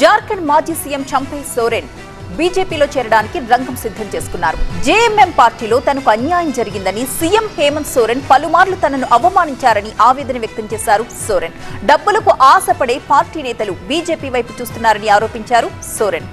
జార్ఖండ్ మాజీ సీఎం చంపై సోరెన్ బీజేపీలో చేరడానికి రంగం సిద్ధం చేసుకున్నారు. జేఎంఎం పార్టీలో తనకు అన్యాయం జరిగిందని సీఎం హేమంత్ సోరెన్ పలుమార్లు తనను అవమానించారని ఆవేదన వ్యక్తం చేశారు సోరెన్. డబ్బులకు ఆశపడే పార్టీ నేతలు బీజేపీ వైపు చూస్తున్నారని ఆరోపించారు సోరెన్.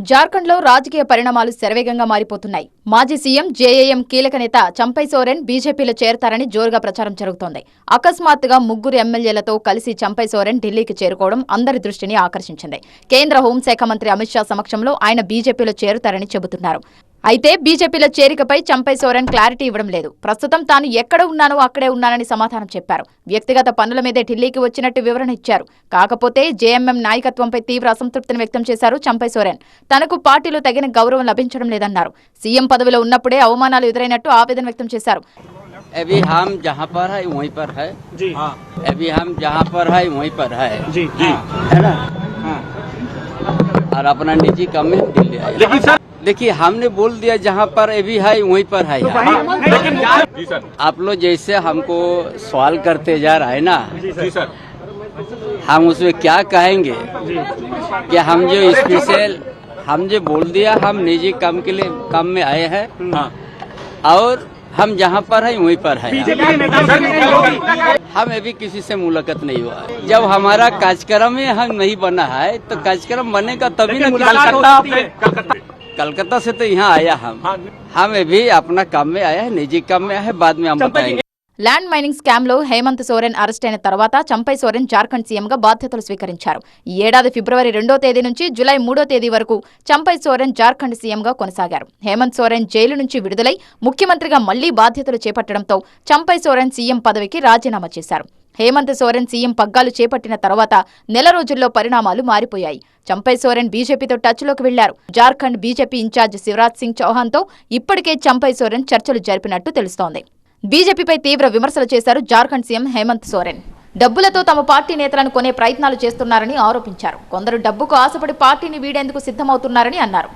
జార్ఖండ్లో రాజకీయ పరిణామాలు శరవేగంగా మారిపోతున్నాయి. మాజీ సీఎం జేఏఎం కీలక నేత చంపై సోరెన్ బీజేపీలో చేరతారని జోరుగా ప్రచారం జరుగుతోంది. అకస్మాత్తుగా ముగ్గురు ఎమ్మెల్యేలతో కలిసి చంపై సోరెన్ ఢిల్లీకి చేరుకోవడం అందరి దృష్టిని ఆకర్షించింది. కేంద్ర హోంశాఖ మంత్రి అమిత్ షా సమక్షంలో ఆయన బీజేపీలో చేరుతారని చెబుతున్నారు. అయితే బీజేపీలో చేరికపై చంపై సోరెన్ క్లారిటీ ఇవ్వడం లేదు. ప్రస్తుతం తాను ఎక్కడ ఉన్నానో అక్కడే ఉన్నానని సమాధానం చెప్పారు. వ్యక్తిగత పనుల మీదే ఢిల్లీకి వచ్చినట్టు వివరణ ఇచ్చారు. కాకపోతే జేఎంఎం నాయకత్వంపై తీవ్ర అసంతృప్తిని వ్యక్తం చేశారు చంపై సోరెన్. తనకు పార్టీలో తగిన గౌరవం లభించడం లేదన్నారు. సీఎం పదవిలో ఉన్నప్పుడే అవమానాలు ఎదురైనట్టు ఆవేదన వ్యక్తం చేశారు. अभी हम जहाँ पर है वहीं पर है जी। अभी हम जहाँ पर है वहीं पर है जी जी है ना। और अपना निजी काम में हम दिल्ली आए। लेकिन सर देखिए हमने बोल दिया जहाँ पर अभी है वहीं पर है। आप लोग जैसे हमको सवाल करते जा रहा है ना जी सर, हम उसमें क्या कहेंगे कि हम जो स्पेशल हम जो बोल दिया हम निजी काम के लिए काम में आए हैं और हम जहाँ पर है वहीं पर है। हम अभी किसी से मुलाकात नहीं हुआ। जब हमारा कार्यक्रम में हम नहीं बना है तो कार्यक्रम बनेगा तभी ना। कलकत्ता से तो यहाँ आया हम अभी अपना काम में आया है, निजी काम में आया है, बाद में हम बताएंगे. ల్యాండ్ మైనింగ్ స్కామ్ లో హేమంత్ సోరెన్ అరెస్ట్ అయిన తర్వాత చంపై సోరెన్ జార్ఖండ్ సీఎంగా బాధ్యతలు స్వీకరించారు. ఈ ఏడాది ఫిబ్రవరి 2వ తేదీ నుంచి జులై 3వ తేదీ వరకు చంపై సోరెన్ జార్ఖండ్ సీఎంగా కొనసాగారు. హేమంత్ సోరెన్ జైలు నుంచి విడుదలై ముఖ్యమంత్రిగా మళ్లీ బాధ్యతలు చేపట్టడంతో చంపై సోరెన్ సీఎం పదవికి రాజీనామా చేశారు. హేమంత్ సోరెన్ సీఎం పగ్గాలు చేపట్టిన తర్వాత నెల రోజుల్లో పరిణామాలు మారిపోయాయి. చంపై సోరెన్ బీజేపీతో టచ్లోకి వెళ్లారు. జార్ఖండ్ బీజేపీ ఇన్ఛార్జ్ శివరాజ్ సింగ్ చౌహాన్తో ఇప్పటికే చంపై సోరెన్ చర్చలు జరిపినట్టు తెలుస్తోంది. బీజేపీపై తీవ్ర విమర్శలు చేశారు జార్ఖండ్ సీఎం హేమంత్ సోరెన్. డబ్బులతో తమ పార్టీ నేతలను కొనే ప్రయత్నాలు చేస్తున్నారని ఆరోపించారు. కొందరు డబ్బుకు ఆశపడి పార్టీని వీడేందుకు సిద్ధమవుతున్నారని అన్నారు.